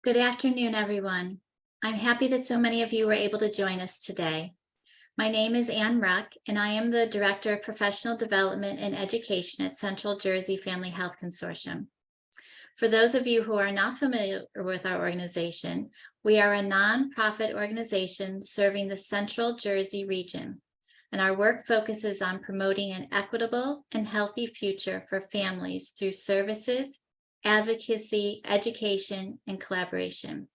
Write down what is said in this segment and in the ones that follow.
Good afternoon, everyone. I'm happy that so many of you were able to join us today. My name is Ann Ruck, and I am the Director of Professional Development and Education at Central Jersey Family Health Consortium. For those of you who are not familiar with our organization, we are a nonprofit organization serving the Central Jersey region, and our work focuses on promoting an equitable and healthy future for families through services, advocacy, education, and collaboration.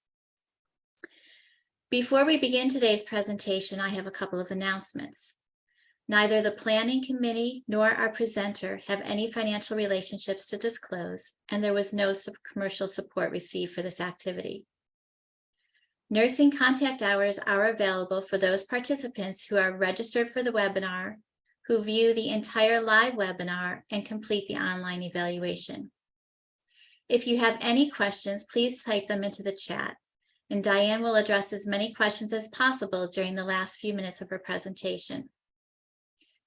Before we begin today's presentation, I have a couple of announcements. Neither the planning committee nor our presenter have any financial relationships to disclose, and there was no commercial support received for this activity. Nursing contact hours are available for those participants who are registered for the webinar, who view the entire live webinar, and complete the online evaluation. If you have any questions, please type them into the chat, and Diane will address as many questions as possible during the last few minutes of her presentation.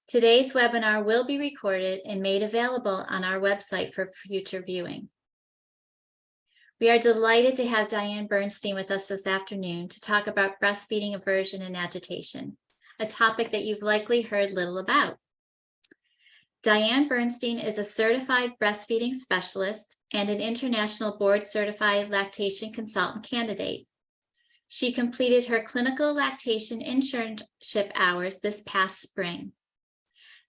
Today's webinar will be recorded and made available on our website for future viewing. We are delighted to have Diane Bernstein with us this afternoon to talk about breastfeeding aversion and agitation, a topic that you've likely heard little about. Diane Bernstein is a certified breastfeeding specialist and an international board-certified lactation consultant candidate. She completed her clinical lactation internship hours this past spring.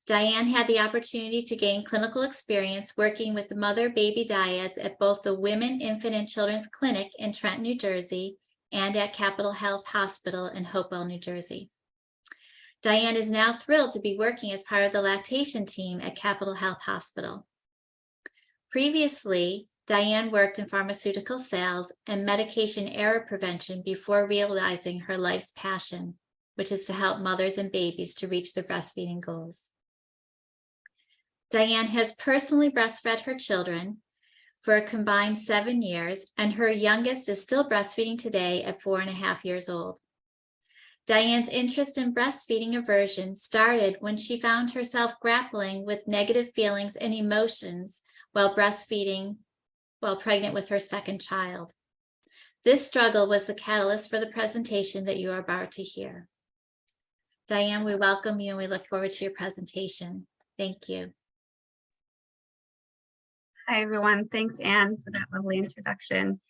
Diane had the opportunity to gain clinical experience working with the mother-baby dyads at both the Women, Infant, and Children's Clinic in Trenton, New Jersey, and at Capital Health Hospital in Hopewell, New Jersey. Diane is now thrilled to be working as part of the lactation team at Capital Health Hospital. Previously, Diane worked in pharmaceutical sales and medication error prevention before realizing her life's passion, which is to help mothers and babies to reach their breastfeeding goals. Diane has personally breastfed her children for a combined 7 years, and her youngest is still breastfeeding today at 4.5 years old. Diane's interest in breastfeeding aversion started when she found herself grappling with negative feelings and emotions while breastfeeding while pregnant with her second child. This struggle was the catalyst for the presentation that you are about to hear. Diane, we welcome you and we look forward to your presentation. Thank you. Hi, everyone. Thanks, Anne, for that lovely introduction.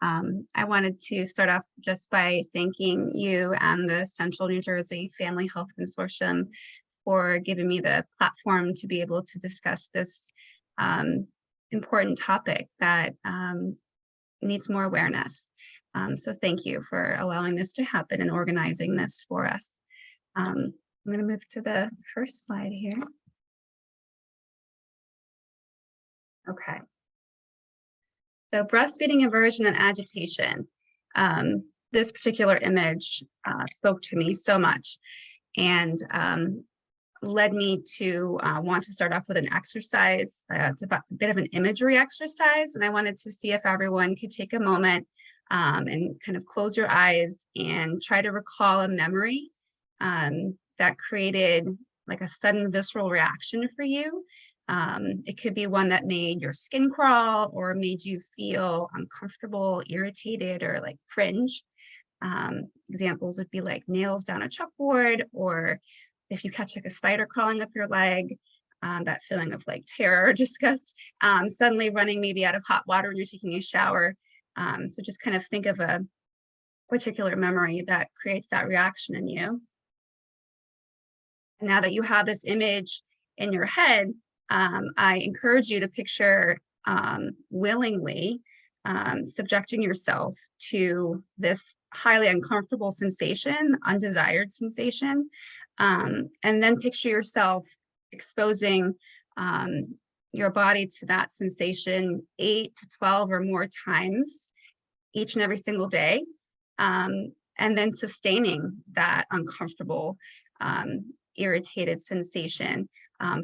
I wanted to start off just by thanking you and the Central New Jersey Family Health Consortium for giving me the platform to be able to discuss this important topic that needs more awareness. So thank you for allowing this to happen and organizing this for us. I'm going to move to the first slide here. Okay. So breastfeeding aversion and agitation. This particular image spoke to me so much and led me to want to start off with an exercise. It's about a bit of an imagery exercise, and I wanted to see if everyone could take a moment and kind of close your eyes and try to recall a memory that created like a sudden visceral reaction for you. It could be one that made your skin crawl or made you feel uncomfortable, irritated, or like cringe. Examples would be like nails down a chalkboard, or if you catch like a spider crawling up your leg, that feeling of like terror or disgust, suddenly running maybe out of hot water when you're taking a shower. So just kind of think of a particular memory that creates that reaction in you. Now that you have this image in your head, I encourage you to picture willingly subjecting yourself to this highly uncomfortable sensation, undesired sensation, and then picture yourself exposing your body to that sensation 8 to 12 or more times each and every single day, and then sustaining that uncomfortable, irritated sensation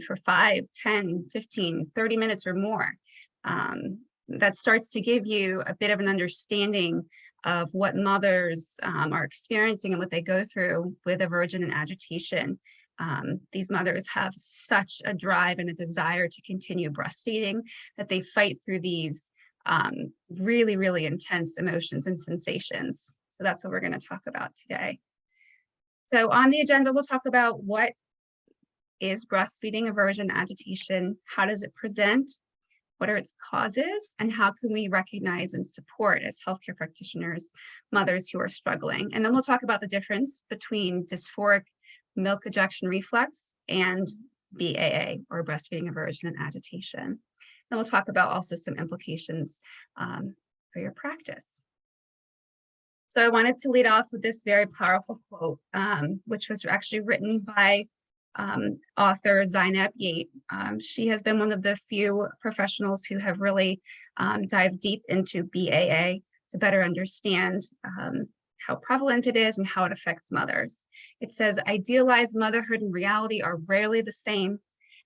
for 5, 10, 15, 30 minutes or more. That starts to give you a bit of an understanding of what mothers are experiencing and what they go through with aversion and agitation. These mothers have such a drive and a desire to continue breastfeeding that they fight through these really, really intense emotions and sensations. So that's what we're going to talk about today. So on the agenda, we'll talk about what is breastfeeding aversion agitation, how does it present, what are its causes, and how can we recognize and support as healthcare practitioners mothers who are struggling. And then we'll talk about the difference between dysphoric milk ejection reflex and BAA, or breastfeeding aversion and agitation. Then we'll talk about also some implications for your practice. So I wanted to lead off with this very powerful quote, which was actually written by author Zainab Yate. She has been one of the few professionals who have really dived deep into BAA to better understand how prevalent it is and how it affects mothers. It says, idealized motherhood and reality are rarely the same.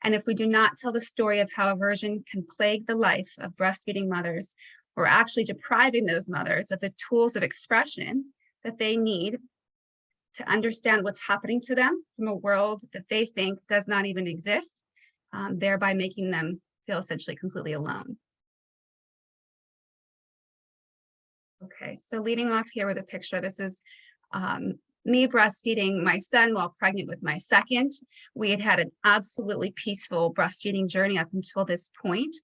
And if we do not tell the story of how aversion can plague the life of breastfeeding mothers, we're actually depriving those mothers of the tools of expression that they need to understand what's happening to them from a world that they think does not even exist, thereby making them feel essentially completely alone. Okay, so leading off here with a picture, this is me breastfeeding my son while pregnant with my second. We had had an absolutely peaceful breastfeeding journey up until this point.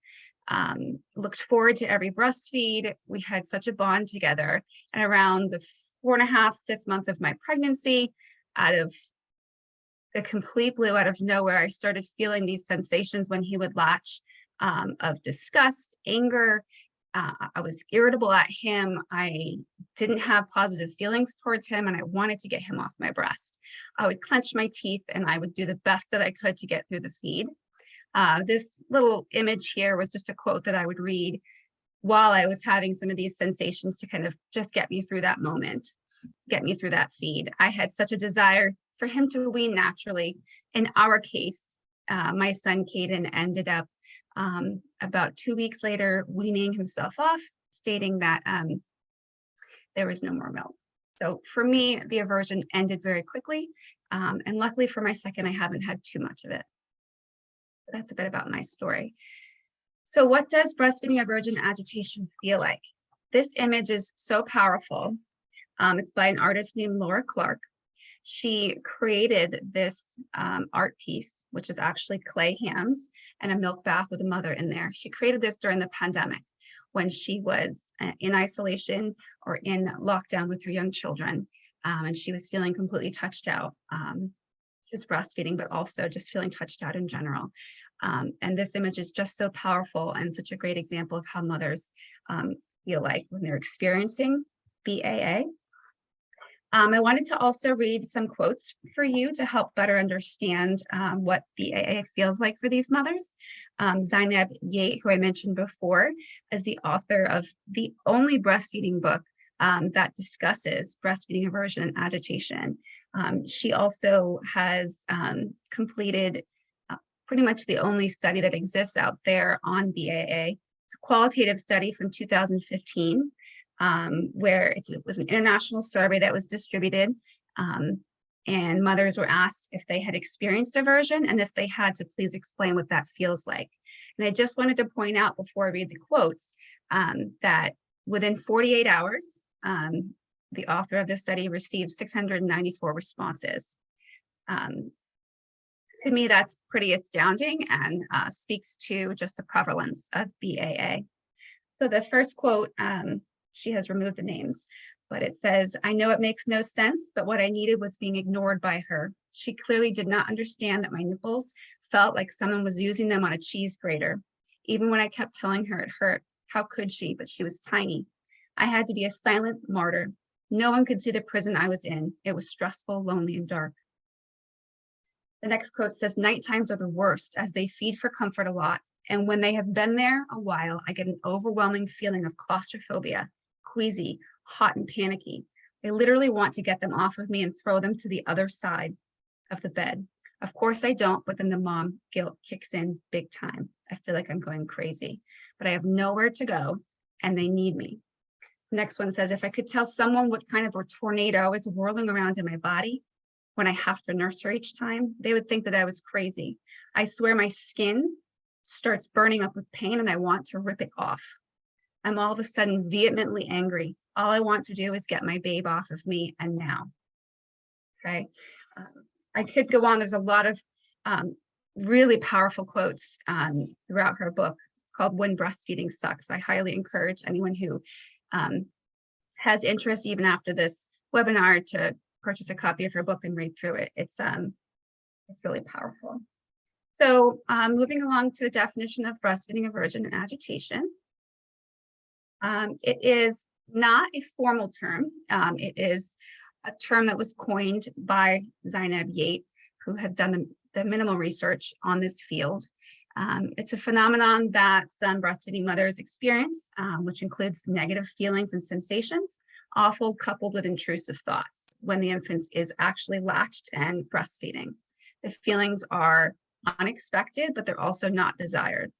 Looked forward to every breastfeed. We had such a bond together. And around the 4.5, 5th month of my pregnancy, out of the complete blue, out of nowhere, I started feeling these sensations when he would latch of disgust, anger. I was irritable at him. I didn't have positive feelings towards him, and I wanted to get him off my breast. I would clench my teeth and I would do the best that I could to get through the feed. This little image here was just a quote that I would read while I was having some of these sensations to kind of just get me through that moment, get me through that feed. I had such a desire for him to wean naturally. In our case, my son Caden ended up about 2 weeks later weaning himself off, stating that there was no more milk. So for me, the aversion ended very quickly. And luckily for my second, I haven't had too much of it. That's a bit about my story. So what does breastfeeding aversion agitation feel like? This image is so powerful. It's by an artist named Laura Clark. She created this art piece, which is actually clay hands and a milk bath with a mother in there. She created this during the pandemic when she was in isolation or in lockdown with her young children. And she was feeling completely touched out. She was breastfeeding, but also just feeling touched out in general. And this image is just so powerful and such a great example of how mothers feel like when they're experiencing BAA. I wanted to also read some quotes for you to help better understand what BAA feels like for these mothers. Zainab Yate, who I mentioned before, is the author of the only breastfeeding book that discusses breastfeeding aversion and agitation. She also has completed pretty much the only study that exists out there on BAA. It's a qualitative study from 2015. Where it was an international survey that was distributed, and mothers were asked if they had experienced aversion and if they had to please explain what that feels like. And I just wanted to point out before I read the quotes that within 48 hours, the author of this study received 694 responses. To me, that's pretty astounding and speaks to just the prevalence of BAA. So the first quote, she has removed the names, but it says, "I know it makes no sense, but what I needed was being ignored by her. She clearly did not understand that my nipples felt like someone was using them on a cheese grater. Even when I kept telling her it hurt, how could she? But she was tiny. I had to be a silent martyr. No one could see the prison I was in. It was stressful, lonely, and dark." The next quote says, "Night times are the worst as they feed for comfort a lot. And when they have been there a while, I get an overwhelming feeling of claustrophobia, queasy, hot, and panicky. I literally want to get them off of me and throw them to the other side of the bed. Of course I don't, but then the mom guilt kicks in big time. I feel like I'm going crazy, but I have nowhere to go and they need me." Next one says, "If I could tell someone what kind of a tornado is whirling around in my body when I have to nurse her each time, they would think that I was crazy. I swear my skin starts burning up with pain and I want to rip it off. I'm all of a sudden vehemently angry. All I want to do is get my babe off of me, and now. Okay. I could go on. There's a lot of really powerful quotes throughout her book. It's called When Breastfeeding Sucks. I highly encourage anyone who has interest, even after this webinar, to purchase a copy of her book and read through it. It's really powerful. So moving along to the definition of breastfeeding aversion and agitation. It is not a formal term. It is a term that was coined by Zainab Yates, who has done the minimal research on this field. It's a phenomenon that some breastfeeding mothers experience, which includes negative feelings and sensations, often coupled with intrusive thoughts when the infant is actually latched and breastfeeding. The feelings are unexpected, but they're also not desired.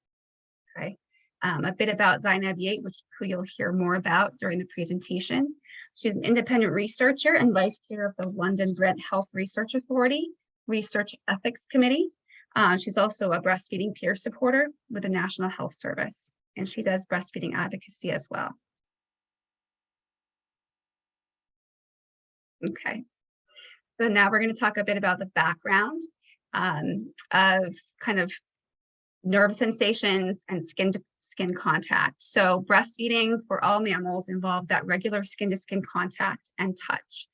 Okay. A bit about Zainab Yates, who you'll hear more about during the presentation. She's an independent researcher and vice chair of the London Brent Health Research Authority Research Ethics Committee. She's also a breastfeeding peer supporter with the National Health Service, and she does breastfeeding advocacy as well. Okay, so now we're going to talk a bit about the background of kind of nerve sensations and skin-to-skin contact. So breastfeeding for all mammals involves that regular skin-to-skin contact and touch.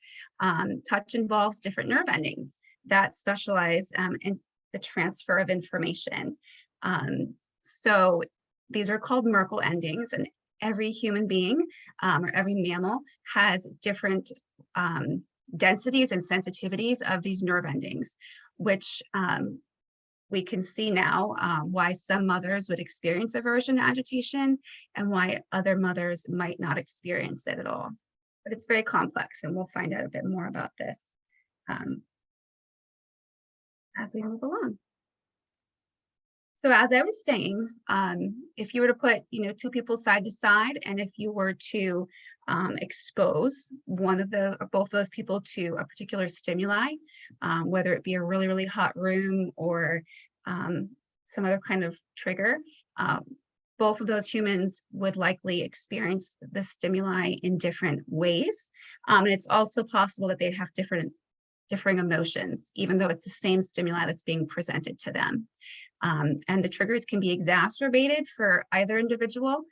Touch involves different nerve endings that specialize in the transfer of information. So these are called Merkel endings, and every human being or every mammal has different densities and sensitivities of these nerve endings, which we can see now why some mothers would experience aversion and agitation and why other mothers might not experience it at all. But it's very complex, and we'll find out a bit more about this as we move along. So as I was saying, if you were to put, two people side to side, and if you were to expose one of the or both of those people to a particular stimuli, whether it be a really, really hot room or some other kind of trigger, both of those humans would likely experience the stimuli in different ways. And it's also possible that they'd have differing emotions, even though it's the same stimuli that's being presented to them. And the triggers can be exacerbated for either individual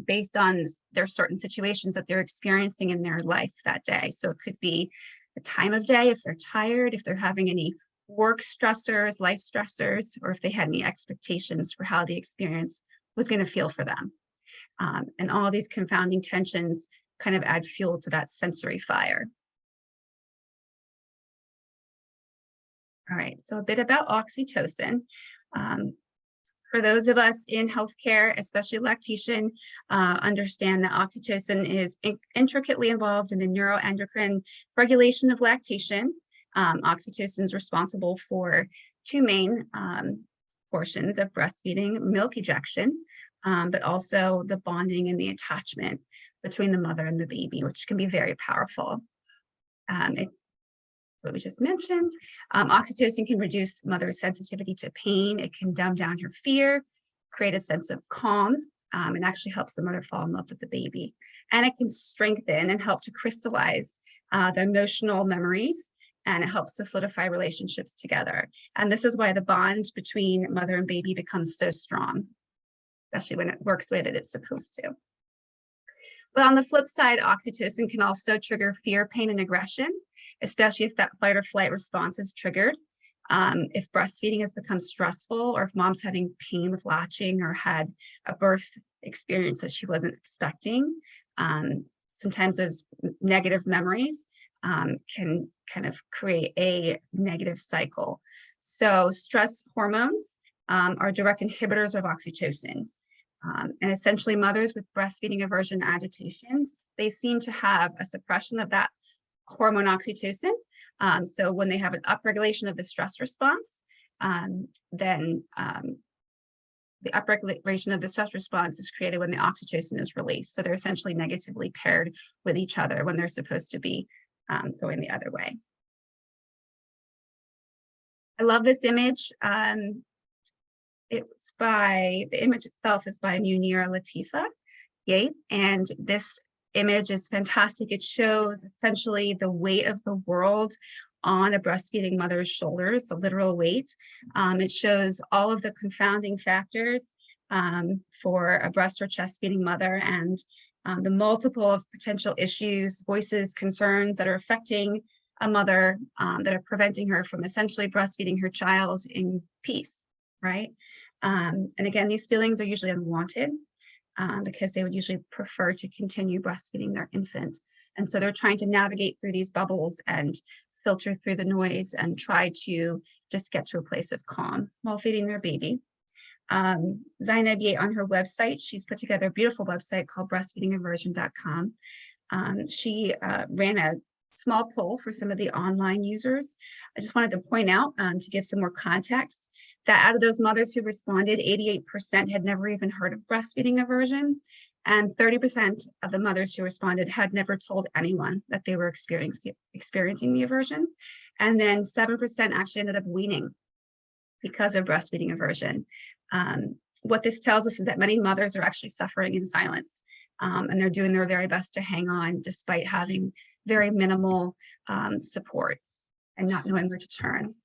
based on their certain situations that they're experiencing in their life that day. So it could be the time of day, if they're tired, if they're having any work stressors, life stressors, or if they had any expectations for how the experience was going to feel for them. And all these confounding tensions kind of add fuel to that sensory fire. All right, so a bit about oxytocin. For those of us in healthcare, especially lactation, understand that oxytocin is intricately involved in the neuroendocrine regulation of lactation. Oxytocin is responsible for two main portions of breastfeeding: milk ejection, but also the bonding and the attachment between the mother and the baby, which can be very powerful. What we just mentioned. Oxytocin can reduce mother's sensitivity to pain. It can dumb down her fear, create a sense of calm, and actually helps the mother fall in love with the baby. And it can strengthen and help to crystallize the emotional memories, and it helps to solidify relationships together. And this is why the bond between mother and baby becomes so strong, especially when it works the way that it's supposed to. But on the flip side, oxytocin can also trigger fear, pain, and aggression, especially if that fight or flight response is triggered. If breastfeeding has become stressful, or if mom's having pain with latching or had a birth experience that she wasn't expecting, sometimes those negative memories can kind of create a negative cycle. So stress hormones are direct inhibitors of oxytocin. And essentially mothers with breastfeeding aversion and agitations, they seem to have a suppression of that hormone oxytocin. So when they have an upregulation of the stress response, then the upregulation of the stress response is created when the oxytocin is released. So they're essentially negatively paired with each other when they're supposed to be going the other way. I love this image. The image itself is by Munira Latifa, And this image is fantastic. It shows essentially the weight of the world on a breastfeeding mother's shoulders, the literal weight. It shows all of the confounding factors for a breast or chest feeding mother, and the multiple of potential issues, voices, concerns that are affecting a mother that are preventing her from essentially breastfeeding her child in peace, right? And again, these feelings are usually unwanted because they would usually prefer to continue breastfeeding their infant. And so they're trying to navigate through these bubbles and filter through the noise and try to just get to a place of calm while feeding their baby. Zainab Ye, on her website, she's put together a beautiful website called breastfeedingaversion.com. She ran a small poll for some of the online users. I just wanted to point out, to give some more context, that out of those mothers who responded, 88% had never even heard of breastfeeding aversion, and 30% of the mothers who responded had never told anyone that they were experiencing the aversion. And then 7% actually ended up weaning because of breastfeeding aversion. What this tells us is that many mothers are actually suffering in silence, and they're doing their very best to hang on despite having very minimal support and not knowing where to turn.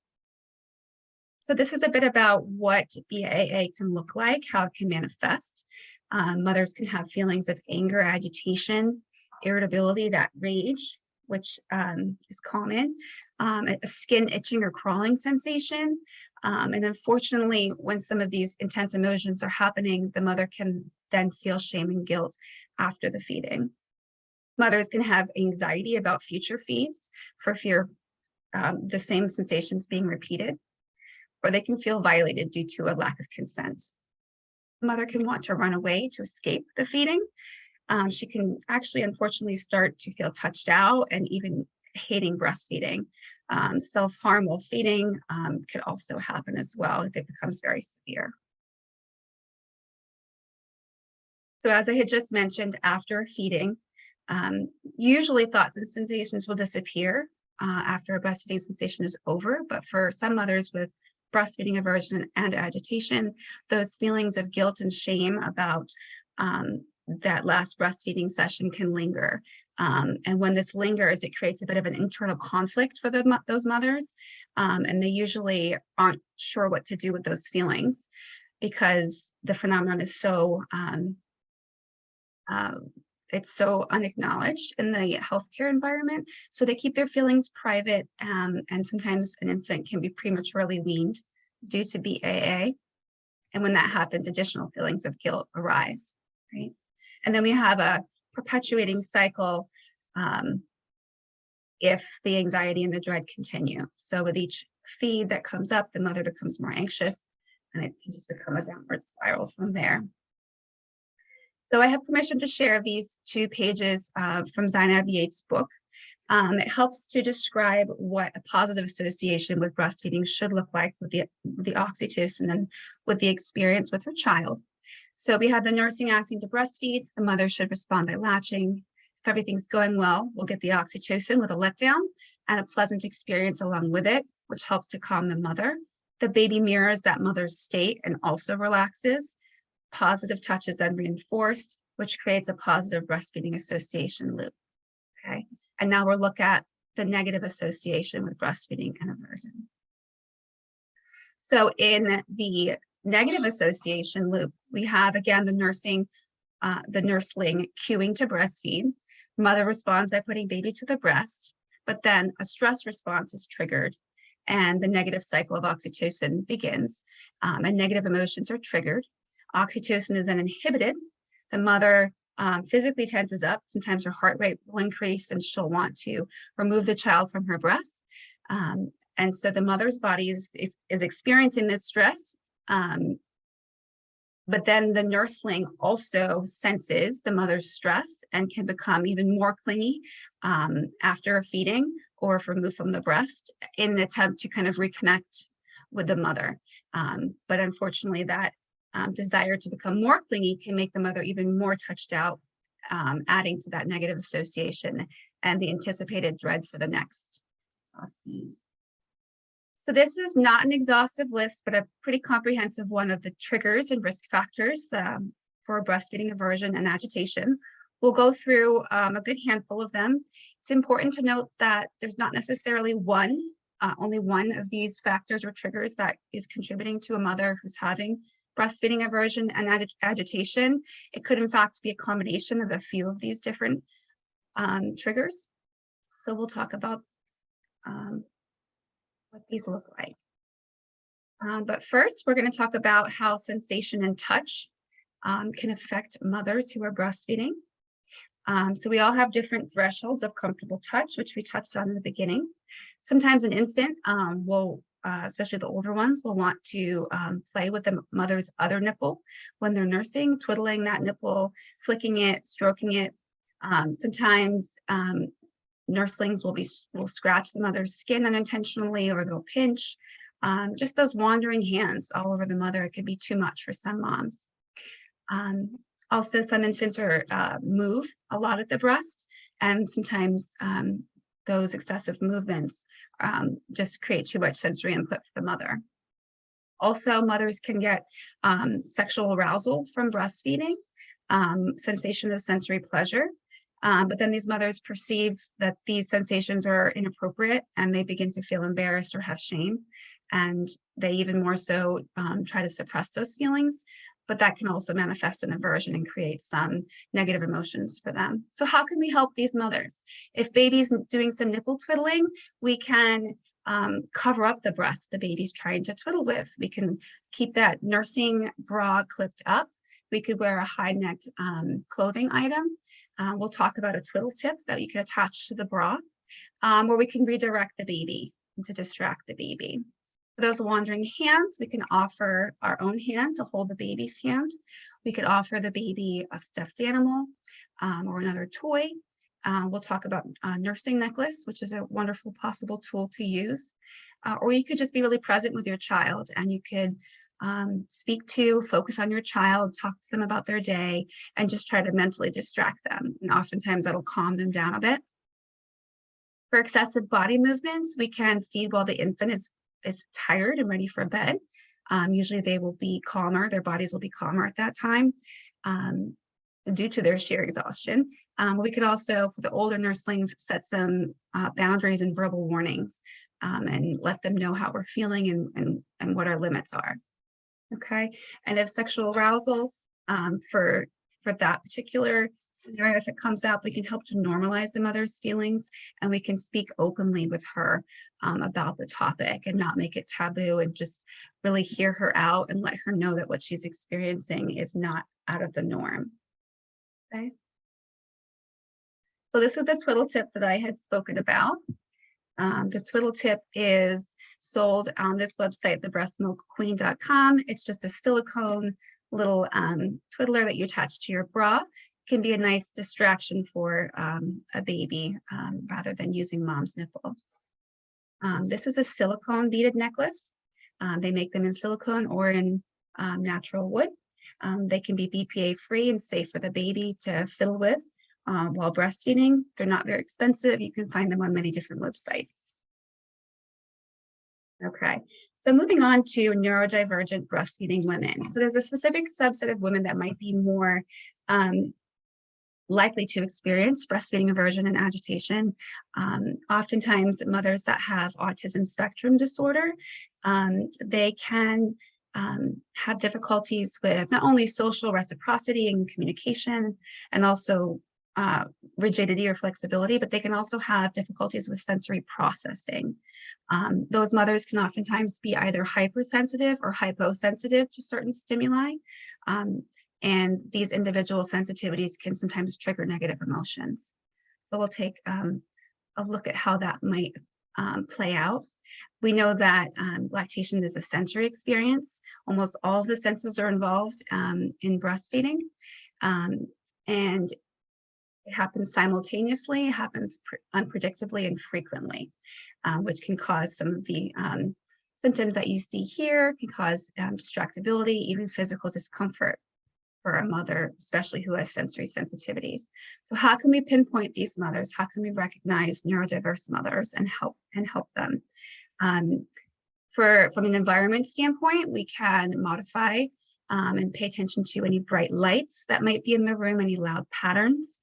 So this is a bit about what BAA can look like, how it can manifest. Mothers can have feelings of anger, agitation, irritability, that rage, which is common, a skin itching or crawling sensation. And unfortunately, when some of these intense emotions are happening, the mother can then feel shame and guilt after the feeding. Mothers can have anxiety about future feeds for fear of the same sensations being repeated, or they can feel violated due to a lack of consent. The mother can want to run away to escape the feeding. She can actually, unfortunately, start to feel touched out and even hating breastfeeding. Self-harm while feeding could also happen as well if it becomes very severe. So as I had just mentioned, after feeding, usually thoughts and sensations will disappear after a breastfeeding sensation is over, but for some mothers with breastfeeding aversion and agitation, those feelings of guilt and shame about that last breastfeeding session can linger. And when this lingers, it creates a bit of an internal conflict for those mothers, and they usually aren't sure what to do with those feelings because the phenomenon is so it's so unacknowledged in the healthcare environment. So they keep their feelings private, and sometimes an infant can be prematurely weaned due to BAA. And when that happens, additional feelings of guilt arise, right? And then we have a perpetuating cycle if the anxiety and the dread continue. So with each feed that comes up, the mother becomes more anxious, and it can just become a downward spiral from there. So I have permission to share these 2 pages from Zainab Ye's book. It helps to describe what a positive association with breastfeeding should look like with the oxytocin and with the experience with her child. So we have the nursing asking to breastfeed. The mother should respond by latching. If everything's going well, we'll get the oxytocin with a letdown and a pleasant experience along with it, which helps to calm the mother. The baby mirrors that mother's state and also relaxes. Positive touch is then reinforced, which creates a positive breastfeeding association loop, okay? And now we'll look at the negative association with breastfeeding and aversion. So in the negative association loop, we have, again, the nursling cueing to breastfeed. Mother responds by putting baby to the breast, but then a stress response is triggered and the negative cycle of oxytocin begins, and negative emotions are triggered. Oxytocin is then inhibited. The mother physically tenses up. Sometimes her heart rate will increase and she'll want to remove the child from her breast. And so the mother's body is experiencing this stress. But then the nursling also senses the mother's stress and can become even more clingy after a feeding or if removed from the breast in an attempt to kind of reconnect with the mother. But unfortunately, that desire to become more clingy can make the mother even more touched out, adding to that negative association and the anticipated dread for the next feed. So this is not an exhaustive list, but a pretty comprehensive one of the triggers and risk factors for breastfeeding aversion and agitation. We'll go through a good handful of them. It's important to note that there's not necessarily only one of these factors or triggers that is contributing to a mother who's having breastfeeding aversion and agitation. It could in fact be a combination of a few of these different triggers. So we'll talk about what these look like. But first, we're going to talk about how sensation and touch can affect mothers who are breastfeeding. So we all have different thresholds of comfortable touch, which we touched on in the beginning. Sometimes an infant will, especially the older ones, will want to play with the mother's other nipple when they're nursing, twiddling that nipple, flicking it, stroking it. Sometimes nurslings will scratch the mother's skin unintentionally, or they'll pinch. Just those wandering hands all over the mother, it can be too much for some moms. Also, some infants move a lot at the breast, and sometimes those excessive movements just create too much sensory input for the mother. Also, mothers can get sexual arousal from breastfeeding, sensation of sensory pleasure, but then these mothers perceive that these sensations are inappropriate, and they begin to feel embarrassed or have shame, and they even more so try to suppress those feelings. But that can also manifest in aversion and create some negative emotions for them. So how can we help these mothers? If baby's doing some nipple twiddling, we can cover up the breast the baby's trying to twiddle with. We can keep that nursing bra clipped up. We could wear a high neck clothing item. We'll talk about a twiddle tip that you can attach to the bra, where we can redirect the baby to distract the baby. For those wandering hands, we can offer our own hand to hold the baby's hand. We could offer the baby a stuffed animal or another toy. We'll talk about a nursing necklace, which is a wonderful possible tool to use. Or you could just be really present with your child, and you could focus on your child, talk to them about their day, and just try to mentally distract them. And oftentimes that'll calm them down a bit. For excessive body movements, we can feed while the infant is tired and ready for bed. Usually they will be calmer, their bodies will be calmer at that time due to their sheer exhaustion. We could also, for the older nurslings, set some boundaries and verbal warnings and let them know how we're feeling and what our limits are. Okay, and if sexual arousal for that particular scenario, if it comes up, we can help to normalize the mother's feelings, and we can speak openly with her about the topic and not make it taboo, and just really hear her out and let her know that what she's experiencing is not out of the norm. Okay. So this is the twiddle tip that I had spoken about. The twiddle tip is sold on this website, thebreastmilkqueen.com. It's just a silicone little twiddler that you attach to your bra. Can be a nice distraction for a baby rather than using mom's nipple. This is a silicone beaded necklace. They make them in silicone or in natural wood. They can be BPA free and safe for the baby to fiddle with while breastfeeding. They're not very expensive. You can find them on many different websites. Okay, so moving on to neurodivergent breastfeeding women. So there's a specific subset of women that might be more likely to experience breastfeeding aversion and agitation. Oftentimes mothers that have autism spectrum disorder, they can have difficulties with not only social reciprocity and communication, and also rigidity or flexibility, but they can also have difficulties with sensory processing. Those mothers can oftentimes be either hypersensitive or hyposensitive to certain stimuli. And these individual sensitivities can sometimes trigger negative emotions. So we'll take a look at how that might play out. We know that lactation is a sensory experience. Almost all of the senses are involved in breastfeeding. And it happens simultaneously, it happens unpredictably and frequently, which can cause some of the symptoms that you see here, can cause distractibility, even physical discomfort for a mother, especially who has sensory sensitivities. So how can we pinpoint these mothers? How can we recognize neurodiverse mothers and help them? From an environment standpoint, we can modify and pay attention to any bright lights that might be in the room, any loud patterns.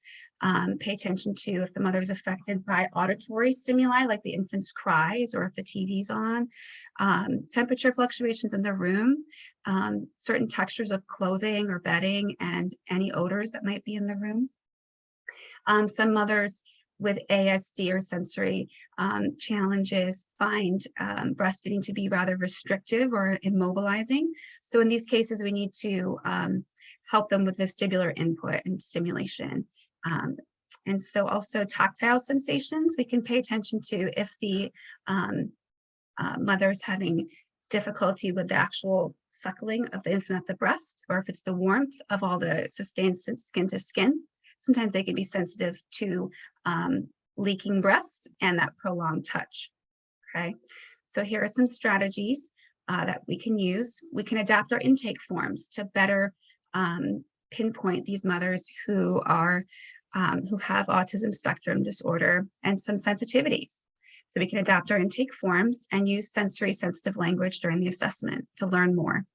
Pay attention to if the mother is affected by auditory stimuli, like the infant's cries or if the TV's on, temperature fluctuations in the room, certain textures of clothing or bedding, and any odors that might be in the room. Some mothers with ASD or sensory challenges find breastfeeding to be rather restrictive or immobilizing. So in these cases, we need to help them with vestibular input and stimulation. And so also tactile sensations, we can pay attention to if the mother's having difficulty with the actual suckling of the infant at the breast, or if it's the warmth of all the sustained skin to skin. Sometimes they can be sensitive to leaking breasts and that prolonged touch, okay? So here are some strategies that we can use. We can adapt our intake forms to better pinpoint these mothers who have autism spectrum disorder and some sensitivities. So we can adapt our intake forms and use sensory sensitive language during the assessment to learn more.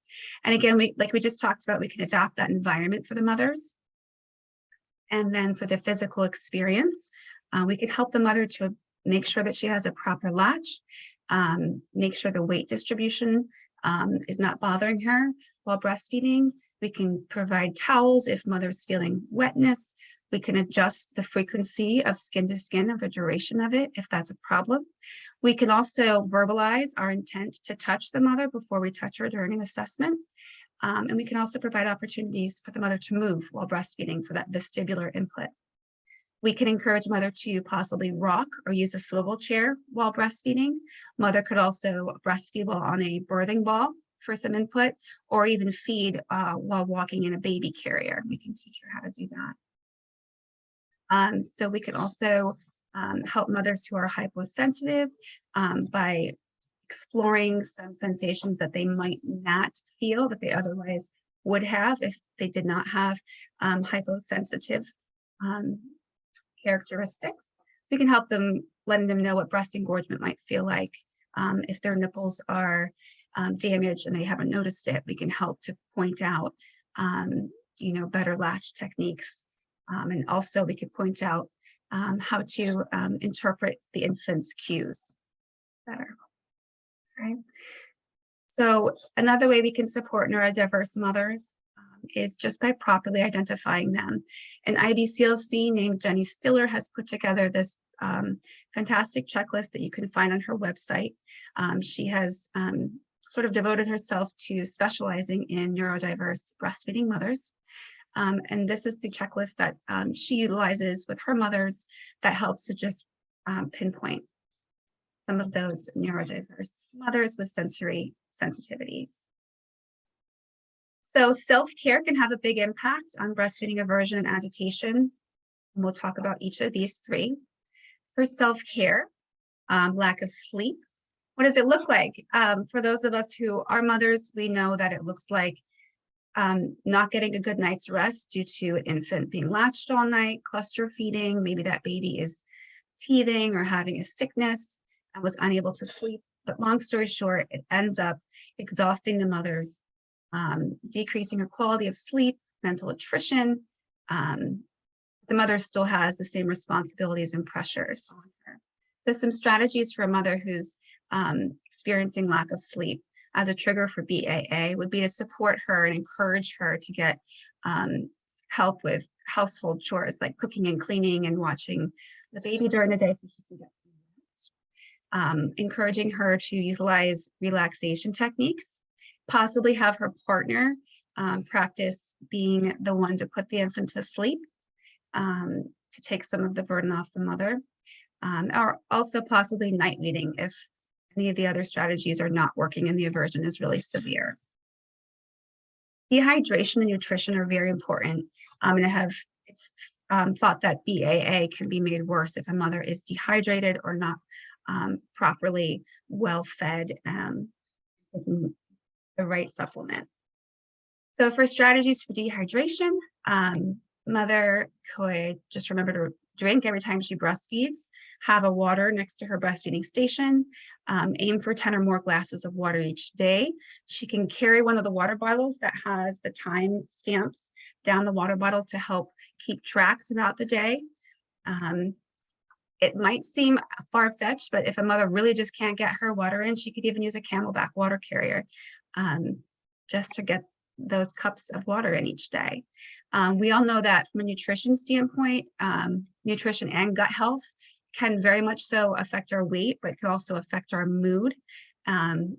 And again, like we just talked about, we can adapt that environment for the mothers. And then for the physical experience, we can help the mother to make sure that she has a proper latch, make sure the weight distribution is not bothering her while breastfeeding. We can provide towels if mother's feeling wetness. We can adjust the frequency of skin to skin of the duration of it if that's a problem. We can also verbalize our intent to touch the mother before we touch her during an assessment. And we can also provide opportunities for the mother to move while breastfeeding for that vestibular input. We can encourage mother to possibly rock or use a swivel chair while breastfeeding. Mother could also breastfeed while on a birthing ball for some input, or even feed while walking in a baby carrier. We can teach her how to do that. So we can also help mothers who are hyposensitive by exploring some sensations that they might not feel that they otherwise would have if they did not have hyposensitive characteristics. We can help them, letting them know what breast engorgement might feel like. If their nipples are damaged and they haven't noticed it, we can help to point out, better latch techniques. And also we could point out how to interpret the infant's cues better. Right. So another way we can support neurodiverse mothers is just by properly identifying them. An IBCLC named Jenny Stiller has put together this fantastic checklist that you can find on her website. She has sort of devoted herself to specializing in neurodiverse breastfeeding mothers. And this is the checklist that she utilizes with her mothers that helps to just pinpoint some of those neurodiverse mothers with sensory sensitivities. So self-care can have a big impact on breastfeeding aversion and agitation. And we'll talk about each of these three. For self-care, lack of sleep. What does it look like? For those of us who are mothers, we know that it looks like not getting a good night's rest due to an infant being latched all night, cluster feeding, maybe that baby is teething or having a sickness and was unable to sleep. But long story short, it ends up exhausting the mothers, decreasing her quality of sleep, mental attrition. The mother still has the same responsibilities and pressures on her. So some strategies for a mother who's experiencing lack of sleep as a trigger for BAA would be to support her and encourage her to get help with household chores like cooking and cleaning and watching the baby during the day so she can get some rest. Encouraging her to utilize relaxation techniques, possibly have her partner practice being the one to put the infant to sleep to take some of the burden off the mother, or also possibly night weaning if any of the other strategies are not working and the aversion is really severe. Dehydration and nutrition are very important, and it's thought that BAA can be made worse if a mother is dehydrated or not properly well fed, taking the right supplement. So for strategies for dehydration, Mother could just remember to drink every time she breastfeeds, have a water next to her breastfeeding station, aim for 10 or more glasses of water each day. She can carry one of the water bottles that has the time stamps down the water bottle to help keep track throughout the day. It might seem far-fetched, but if a mother really just can't get her water in, she could even use a Camelback water carrier just to get those cups of water in each day. We all know that from a nutrition standpoint, nutrition and gut health can very much so affect our weight, but can also affect our mood,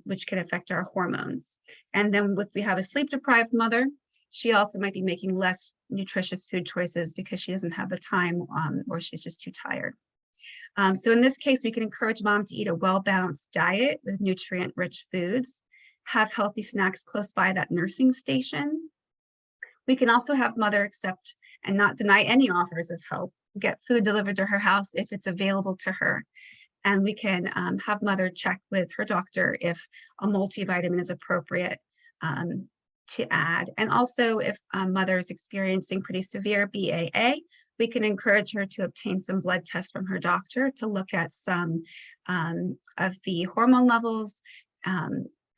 which can affect our hormones. And then if we have a sleep-deprived mother, she also might be making less nutritious food choices because she doesn't have the time or she's just too tired. So in this case, we can encourage mom to eat a well-balanced diet with nutrient-rich foods, have healthy snacks close by that nursing station. We can also have mother accept and not deny any offers of help, get food delivered to her house if it's available to her. And we can have mother check with her doctor if a multivitamin is appropriate to add. And also if mother is experiencing pretty severe BAA, we can encourage her to obtain some blood tests from her doctor to look at some of the hormone levels,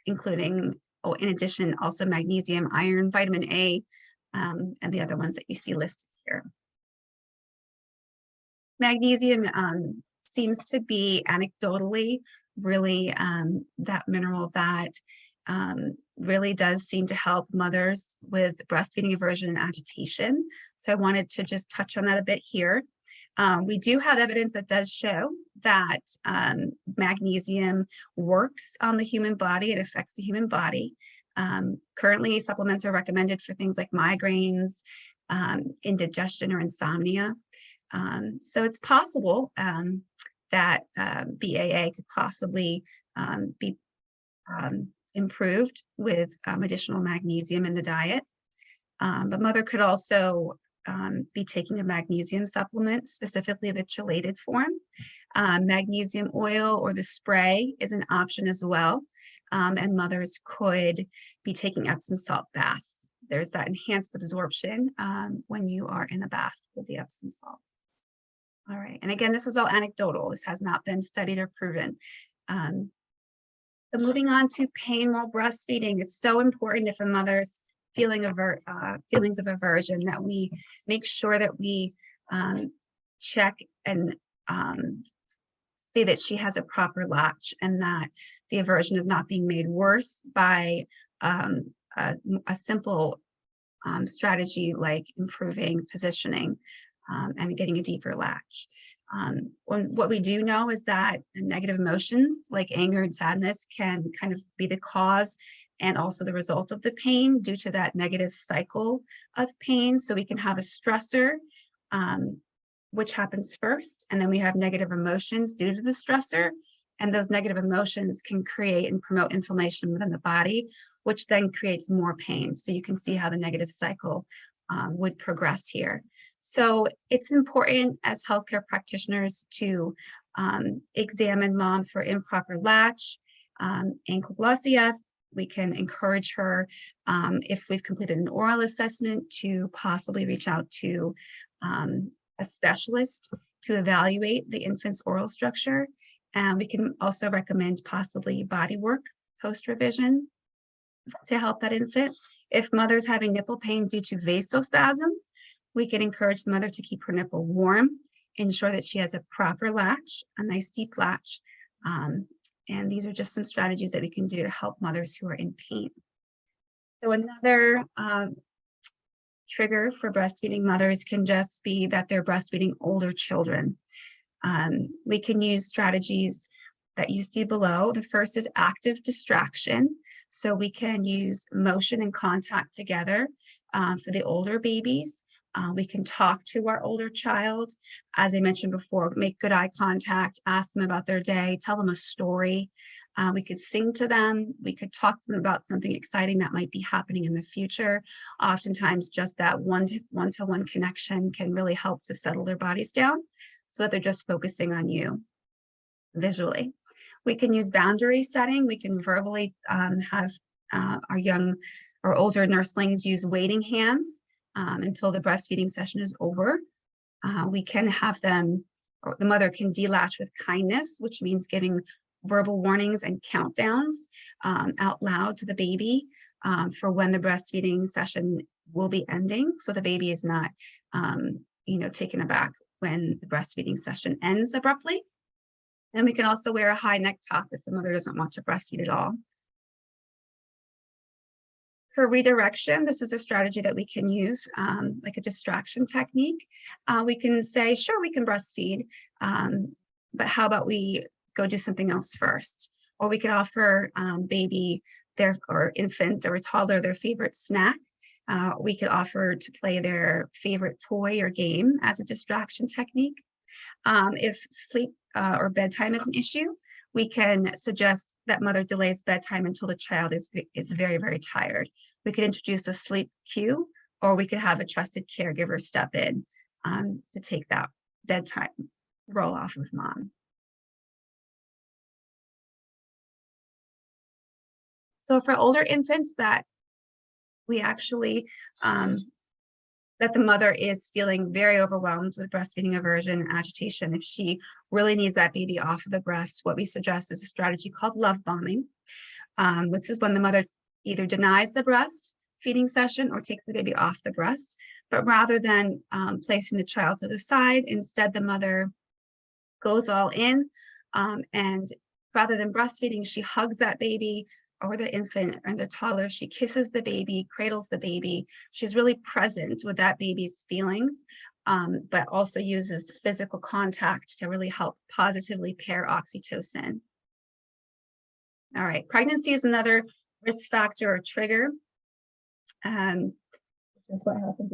including, in addition, also magnesium, iron, vitamin A, and the other ones that you see listed here. Magnesium seems to be anecdotally really that mineral that really does seem to help mothers with breastfeeding aversion and agitation. So I wanted to just touch on that a bit here. We do have evidence that does show that magnesium works on the human body. It affects the human body. Currently, supplements are recommended for things like migraines, indigestion, or insomnia. So it's possible that BAA could possibly be improved with additional magnesium in the diet. But mother could also be taking a magnesium supplement, specifically the chelated form. Magnesium oil or the spray is an option as well. And mothers could be taking Epsom salt baths. There's that enhanced absorption when you are in a bath with the Epsom salt. All right, and again, this is all anecdotal. This has not been studied or proven. So moving on to pain while breastfeeding, it's so important if a mother's feelings of aversion that we make sure that we check and see that she has a proper latch and that the aversion is not being made worse by a simple strategy like improving positioning and getting a deeper latch. What we do know is that negative emotions like anger and sadness can kind of be the cause and also the result of the pain due to that negative cycle of pain. So we can have a stressor, which happens first, and then we have negative emotions due to the stressor, and those negative emotions can create and promote inflammation within the body, which then creates more pain. So you can see how the negative cycle would progress here. So it's important as healthcare practitioners to examine mom for improper latch, ankle glossia. We can encourage her, if we've completed an oral assessment, to possibly reach out to a specialist to evaluate the infant's oral structure. And we can also recommend possibly body work post-revision to help that infant. If mother's having nipple pain due to vasospasm, we can encourage the mother to keep her nipple warm, ensure that she has a proper latch, a nice deep latch. And these are just some strategies that we can do to help mothers who are in pain. So another trigger for breastfeeding mothers can just be that they're breastfeeding older children. We can use strategies that you see below. The first is active distraction. So we can use motion and contact together for the older babies. We can talk to our older child. As I mentioned before, make good eye contact, ask them about their day, tell them a story. We could sing to them. We could talk to them about something exciting that might be happening in the future. Oftentimes, just that one-to-one connection can really help to settle their bodies down so that they're just focusing on you visually. We can use boundary setting. We can verbally have our older nurslings use waiting hands until the breastfeeding session is over. We can have them, or the mother can delatch with kindness, which means giving verbal warnings and countdowns out loud to the baby for when the breastfeeding session will be ending, so the baby is not, taken aback when the breastfeeding session ends abruptly. And we can also wear a high neck top if the mother doesn't want to breastfeed at all. For redirection, this is a strategy that we can use, like a distraction technique. We can say, sure, we can breastfeed, but how about we go do something else first? Or we could offer baby or infant or a toddler their favorite snack. We could offer to play their favorite toy or game as a distraction technique. If sleep or bedtime is an issue, we can suggest that mother delays bedtime until the child is very, very tired. We could introduce a sleep cue, or we could have a trusted caregiver step in to take that bedtime role off of mom. So for older infants that we actually, that the mother is feeling very overwhelmed with breastfeeding aversion and agitation, if she really needs that baby off of the breast, what we suggest is a strategy called love bombing, which is when the mother either denies the breastfeeding session or takes the baby off the breast. But rather than placing the child to the side, instead the mother goes all in, and rather than breastfeeding, she hugs that baby or the infant and the toddler. She kisses the baby, cradles the baby. She's really present with that baby's feelings, but also uses physical contact to really help positively pair oxytocin. All right, pregnancy is another risk factor or trigger, which is what happens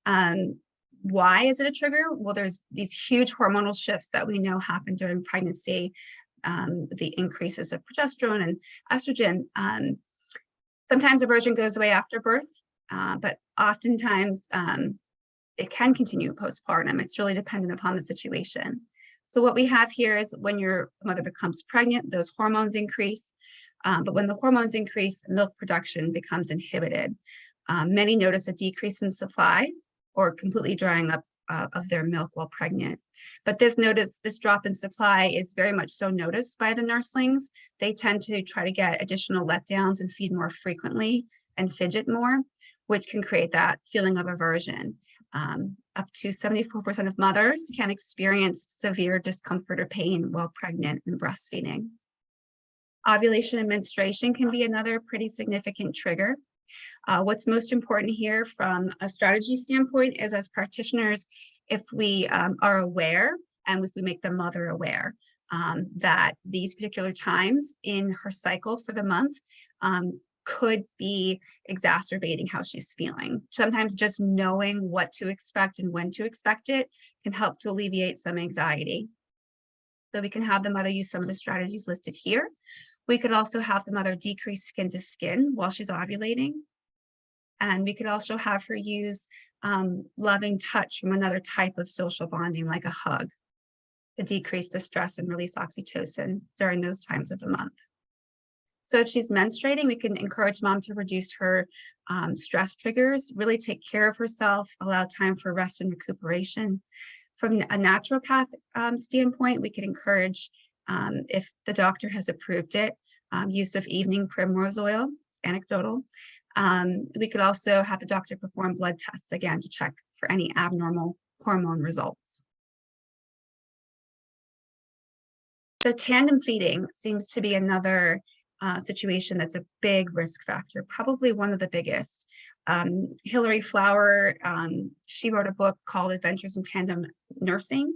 in why is it a trigger? Well, there's these huge hormonal shifts that we know happen during pregnancy. The increases of progesterone and estrogen. Sometimes aversion goes away after birth, but oftentimes it can continue postpartum. It's really dependent upon the situation. So what we have here is when your mother becomes pregnant, those hormones increase. But when the hormones increase, milk production becomes inhibited. Many notice a decrease in supply or completely drying up of their milk while pregnant. But this drop in supply is very much so noticed by the nurslings. They tend to try to get additional letdowns and feed more frequently and fidget more, which can create that feeling of aversion. Up to 74% of mothers can experience severe discomfort or pain while pregnant and breastfeeding. Ovulation and menstruation can be another pretty significant trigger. What's most important here from a strategy standpoint is, as practitioners, if we are aware and if we make the mother aware that these particular times in her cycle for the month could be exacerbating how she's feeling. Sometimes just knowing what to expect and when to expect it can help to alleviate some anxiety. So we can have the mother use some of the strategies listed here. We could also have the mother decrease skin to skin while she's ovulating. And we could also have her use loving touch from another type of social bonding, like a hug, to decrease the stress and release oxytocin during those times of the month. So if she's menstruating, we can encourage mom to reduce her stress triggers, really take care of herself, allow time for rest and recuperation. From a naturopath standpoint, we can encourage, if the doctor has approved it, use of evening primrose oil, anecdotal. We could also have the doctor perform blood tests, again, to check for any abnormal hormone results. So tandem feeding seems to be another situation that's a big risk factor, probably one of the biggest. Hilary Flower, she wrote a book called Adventures in Tandem Nursing,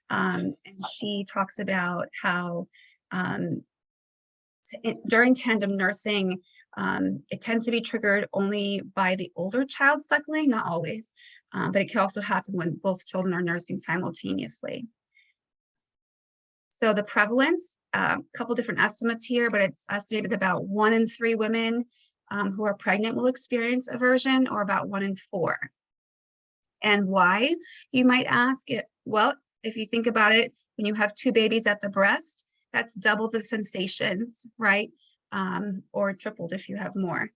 and she talks about how during tandem nursing, it tends to be triggered only by the older child suckling, not always, but it can also happen when both children are nursing simultaneously. So the prevalence, a couple different estimates here, but it's estimated about 1 in 3 women who are pregnant will experience aversion, or about 1 in 4. And why, you might ask it? Well, if you think about it, when you have 2 babies at the breast, that's double the sensations, right? Or tripled if you have more.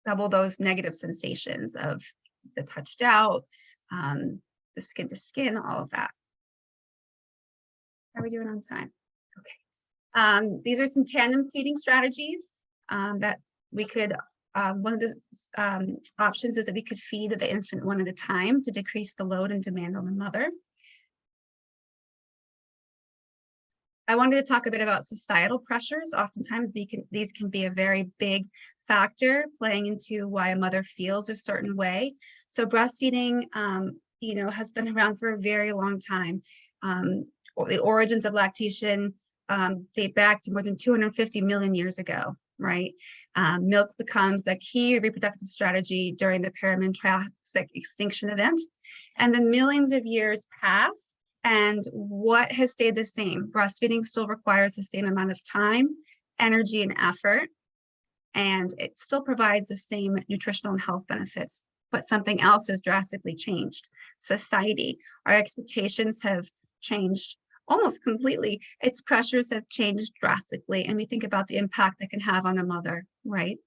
double those negative sensations of the touched out, the skin to skin, all of that. How are we doing on time? Okay. These are some tandem feeding strategies that we could, one of the options is that we could feed the infant one at a time to decrease the load and demand on the mother. I wanted to talk a bit about societal pressures. Oftentimes these can be a very big factor playing into why a mother feels a certain way. So breastfeeding, has been around for a very long time. The origins of lactation date back to more than 250 million years ago, right? Milk becomes the key reproductive strategy during the Triassic extinction event. And then millions of years pass. And what has stayed the same? Breastfeeding still requires the same amount of time, energy, and effort. And it still provides the same nutritional and health benefits, but something else has drastically changed. Society, our expectations have changed almost completely. Its pressures have changed drastically. And we think about the impact that can have on a mother, right?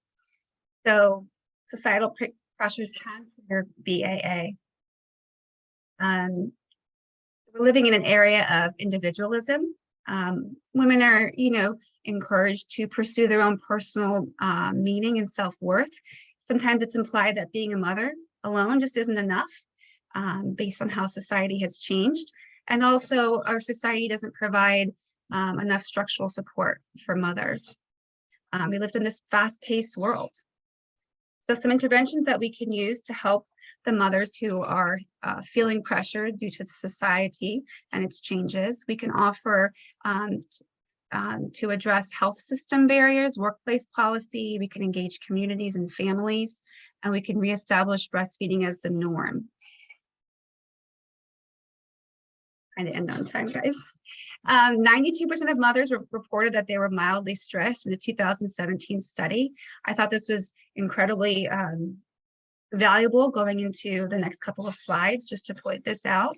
So societal pressures can trigger BAA. We're living in an area of individualism. Women are, encouraged to pursue their own personal meaning and self-worth. Sometimes it's implied that being a mother alone just isn't enough based on how society has changed. And also our society doesn't provide enough structural support for mothers. We live in this fast-paced world. So some interventions that we can use to help the mothers who are feeling pressure due to society and its changes, we can offer to address health system barriers, workplace policy, we can engage communities and families, and we can reestablish breastfeeding as the norm. Trying to end on time, guys. 92% of mothers reported that they were mildly stressed in a 2017 study. I thought this was incredibly valuable going into the next couple of slides, just to point this out.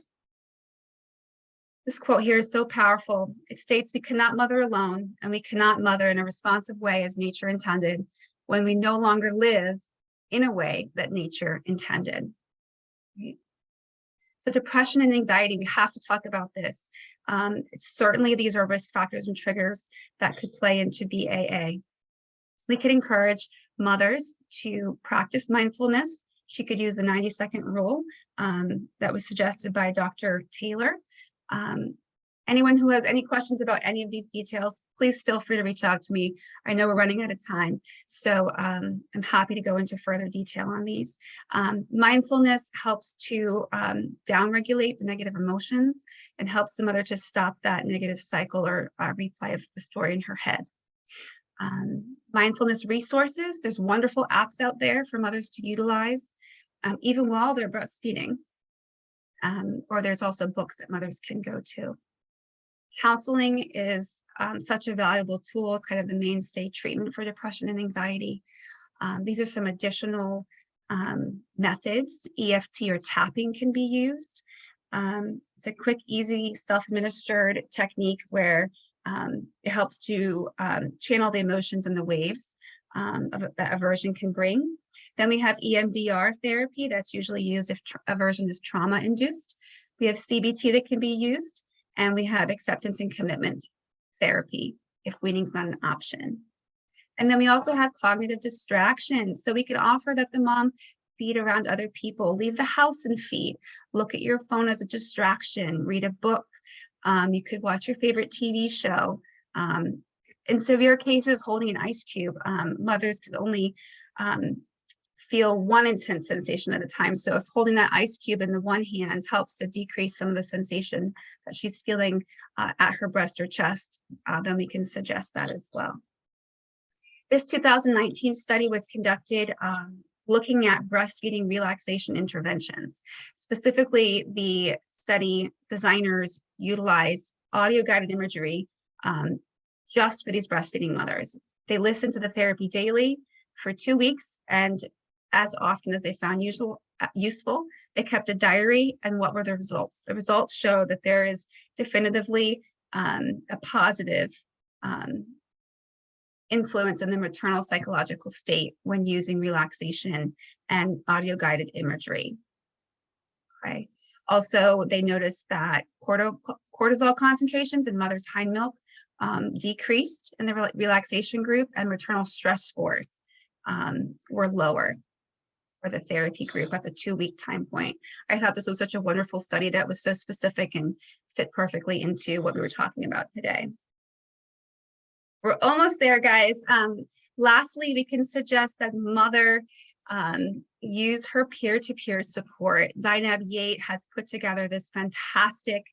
This quote here is so powerful. It states, "We cannot mother alone, and we cannot mother in a responsive way as nature intended when we no longer live in a way that nature intended." Right? So depression and anxiety, we have to talk about this. Certainly these are risk factors and triggers that could play into BAA. We could encourage mothers to practice mindfulness. She could use the 90-second rule that was suggested by Dr. Taylor. Anyone who has any questions about any of these details, please feel free to reach out to me. I know we're running out of time, so I'm happy to go into further detail on these. Mindfulness helps to downregulate the negative emotions and helps the mother to stop that negative cycle or replay of the story in her head. Mindfulness resources, there's wonderful apps out there for mothers to utilize, even while they're breastfeeding. Or there's also books that mothers can go to. Counseling is such a valuable tool. It's kind of the mainstay treatment for depression and anxiety. These are some additional methods. EFT or tapping can be used. It's a quick, easy, self-administered technique where it helps to channel the emotions and the waves that aversion can bring. Then we have EMDR therapy that's usually used if aversion is trauma-induced. We have CBT that can be used, and we have acceptance and commitment therapy if weaning's not an option. And then we also have cognitive distraction. So we could offer that the mom feed around other people, leave the house and feed, look at your phone as a distraction, read a book. You could watch your favorite TV show. In severe cases, holding an ice cube, mothers could only feel one intense sensation at a time. So if holding that ice cube in the one hand helps to decrease some of the sensation that she's feeling at her breast or chest, then we can suggest that as well. This 2019 study was conducted looking at breastfeeding relaxation interventions. Specifically, the study designers utilized audio-guided imagery just for these breastfeeding mothers. They listened to the therapy daily for 2 weeks, and as often as they found useful, they kept a diary. And what were the results? The results show that there is definitively a positive influence in the maternal psychological state when using relaxation and audio-guided imagery. Okay. Also, they noticed that cortisol concentrations in mother's hind milk decreased in the relaxation group, and maternal stress scores were lower for the therapy group at the 2-week time point. I thought this was such a wonderful study that was so specific and fit perfectly into what we were talking about today. We're almost there, guys. Lastly, we can suggest that mother use her peer-to-peer support. Zainab Yate has put together this fantastic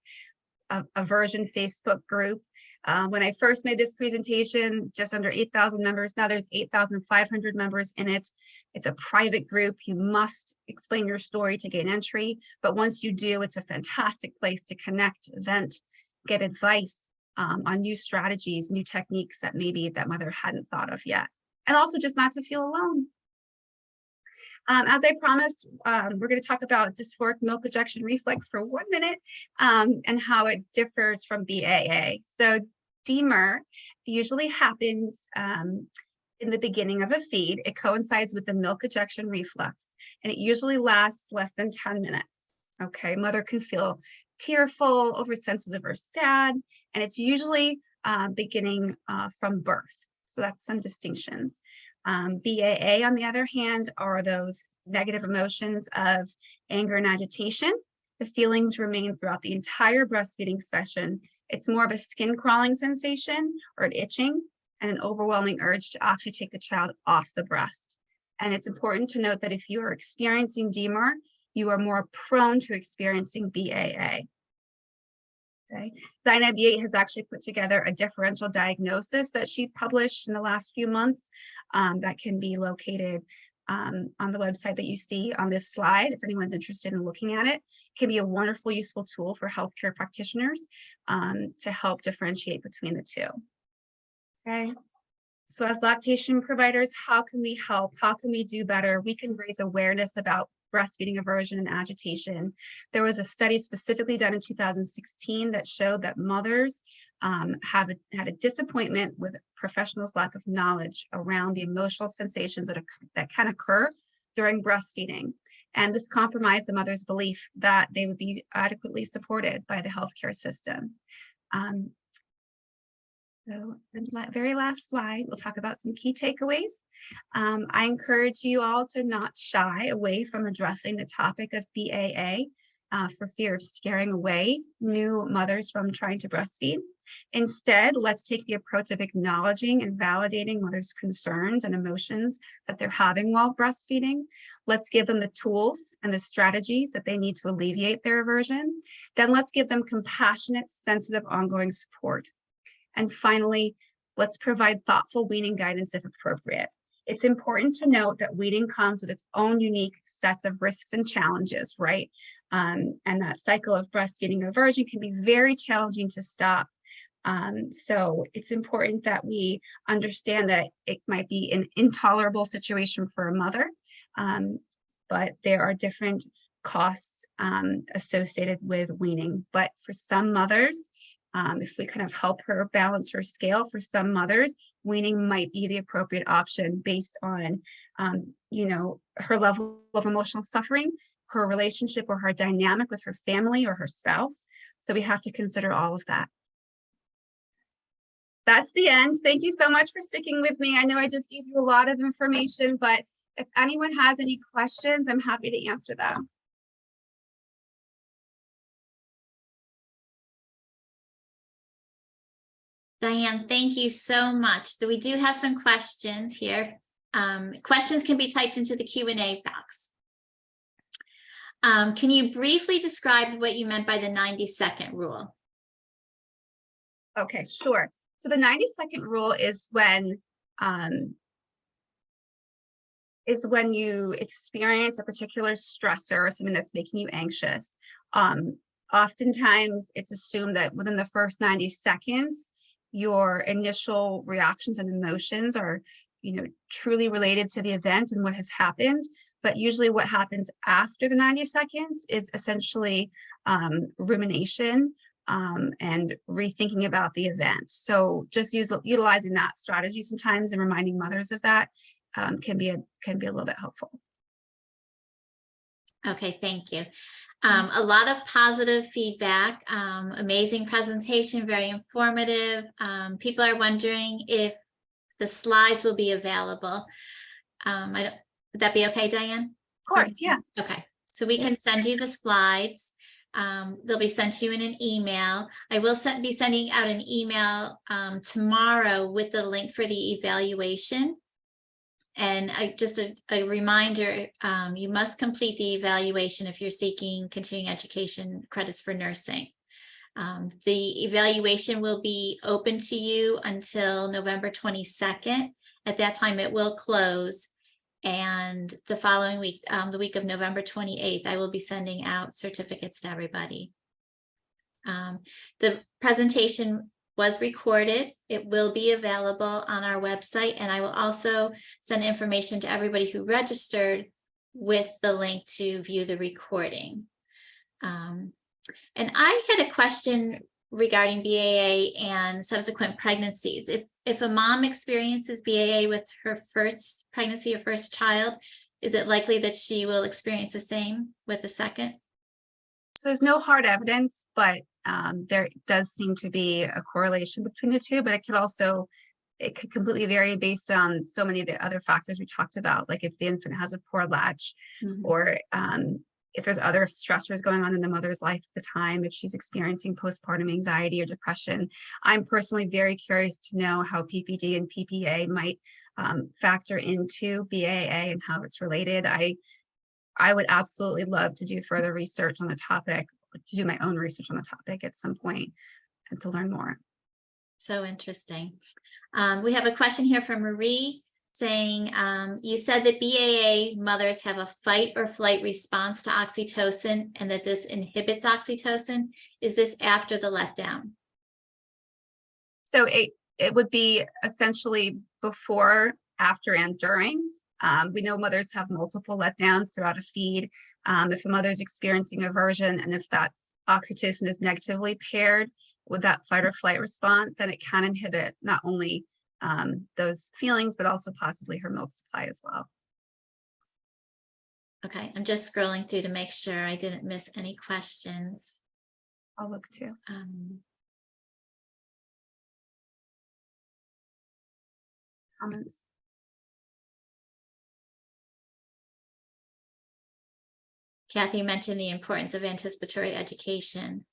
Aversion Facebook group. When I first made this presentation, just under 8,000 members. Now there's 8,500 members in it. It's a private group. You must explain your story to gain entry. But once you do, it's a fantastic place to connect, vent, get advice on new strategies, new techniques that maybe that mother hadn't thought of yet. And also just not to feel alone. As I promised, we're going to talk about dysphoric milk ejection reflex for 1 minute and how it differs from BAA. So DMER usually happens in the beginning of a feed. It coincides with the milk ejection reflex, and it usually lasts less than 10 minutes. Okay, mother can feel tearful, oversensitive, or sad, and it's usually beginning from birth. So that's some distinctions. BAA, on the other hand, are those negative emotions of anger and agitation. The feelings remain throughout the entire breastfeeding session. It's more of a skin crawling sensation or an itching and an overwhelming urge to actually take the child off the breast. And it's important to note that if you are experiencing DMER, you are more prone to experiencing BAA. Okay. Zainab Yate has actually put together a differential diagnosis that she published in the last few months that can be located on the website that you see on this slide. If anyone's interested in looking at it, it can be a wonderful, useful tool for healthcare practitioners to help differentiate between the two. Okay. So as lactation providers, how can we help? How can we do better? We can raise awareness about breastfeeding aversion and agitation. There was a study specifically done in 2016 that showed that mothers had a disappointment with professionals' lack of knowledge around the emotional sensations that can occur during breastfeeding. And this compromised the mother's belief that they would be adequately supported by the healthcare system. So the very last slide, we'll talk about some key takeaways. I encourage you all to not shy away from addressing the topic of BAA for fear of scaring away new mothers from trying to breastfeed. Instead, let's take the approach of acknowledging and validating mothers' concerns and emotions that they're having while breastfeeding. Let's give them the tools and the strategies that they need to alleviate their aversion. Then let's give them compassionate, sensitive, ongoing support. And finally, let's provide thoughtful weaning guidance if appropriate. It's important to note that weaning comes with its own unique sets of risks and challenges, right? And that cycle of breastfeeding aversion can be very challenging to stop. So it's important that we understand that it might be an intolerable situation for a mother, but there are different costs associated with weaning. But for some mothers, if we kind of help her balance her scale, for some mothers, weaning might be the appropriate option based on, her level of emotional suffering, her relationship or her dynamic with her family or her spouse. So we have to consider all of that. That's the end. Thank you so much for sticking with me. I know I just gave you a lot of information, but if anyone has any questions, I'm happy to answer them. Diane, thank you so much. So we do have some questions here. Questions can be typed into the Q&A box. Can you briefly describe what you meant by the 90-second rule? Okay, sure. So the 90-second rule is when you experience a particular stressor or something that's making you anxious. Oftentimes it's assumed that within the first 90 seconds, your initial reactions and emotions are, truly related to the event and what has happened. But usually what happens after the 90 seconds is essentially rumination and rethinking about the event. So just utilizing that strategy sometimes and reminding mothers of that can be a little bit helpful. Okay, thank you. A lot of positive feedback, amazing presentation, very informative. People are wondering if the slides will be available. Would that be okay, Diane? Of course, yeah. Okay, so we can send you the slides. They'll be sent to you in an email. I will be sending out an email tomorrow with the link for the evaluation. And just a reminder, you must complete the evaluation if you're seeking continuing education credits for nursing. The evaluation will be open to you until November 22nd. At that time, it will close. And the following week, the week of November 28th, I will be sending out certificates to everybody. The presentation was recorded. It will be available on our website, and I will also send information to everybody who registered with the link to view the recording. And I had a question regarding BAA and subsequent pregnancies. If a mom experiences BAA with her first pregnancy or first child, is it likely that she will experience the same with the second? So there's no hard evidence, but there does seem to be a correlation between the two, but it could completely vary based on so many of the other factors we talked about, like if the infant has a poor latch, or if there's other stressors going on in the mother's life at the time, if she's experiencing postpartum anxiety or depression. I'm personally very curious to know how PPD and PPA might factor into BAA and how it's related. I would absolutely love to do further research on the topic, to do my own research on the topic at some point and to learn more. So interesting. We have a question here from Marie saying, you said that BAA mothers have a fight or flight response to oxytocin and that this inhibits oxytocin. Is this after the letdown? So it would be essentially before, after, and during. We know mothers have multiple letdowns throughout a feed. If a mother's experiencing aversion and if that oxytocin is negatively paired with that fight or flight response, then it can inhibit not only those feelings, but also possibly her milk supply as well. Okay, I'm just scrolling through to make sure I didn't miss any questions. I'll look too. Comments. Kathy mentioned the importance of anticipatory education.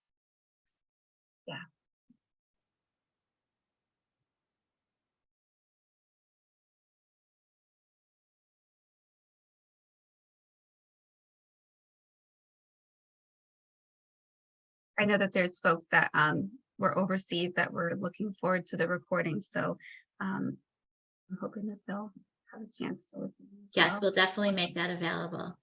Yeah. I know that there's folks that were overseas that were looking forward to the recording, so I'm hoping that they'll have a chance to listen. Yes, we'll definitely make that available.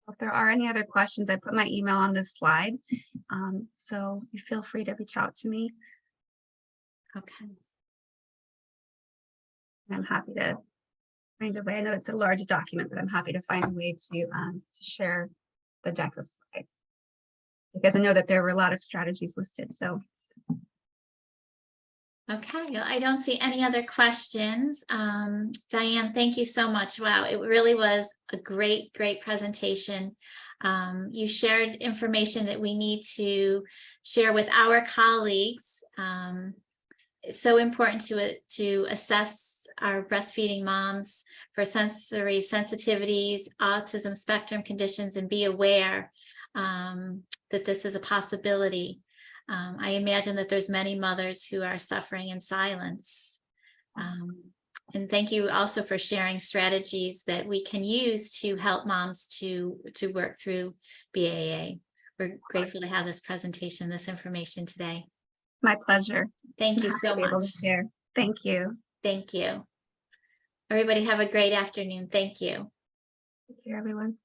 If there are any other questions, I put my email on this slide, so you feel free to reach out to me. Okay. And I'm happy to find a way. I know it's a large document, but I'm happy to find a way to share the deck of slides, because I know that there were a lot of strategies listed. So. Okay, well, I don't see any other questions. Diane, thank you so much. Wow, it really was a great presentation. You shared information that we need to share with our colleagues. It's so important to assess our breastfeeding moms for sensory sensitivities, autism spectrum conditions, and be aware that this is a possibility. I imagine that there's many mothers who are suffering in silence. And thank you also for sharing strategies that we can use to help moms to work through BAA. We're grateful to have this presentation, this information today. My pleasure. Thank you so much. Able to share. Thank you. Thank you. Everybody have a great afternoon. Thank you. Take care, everyone.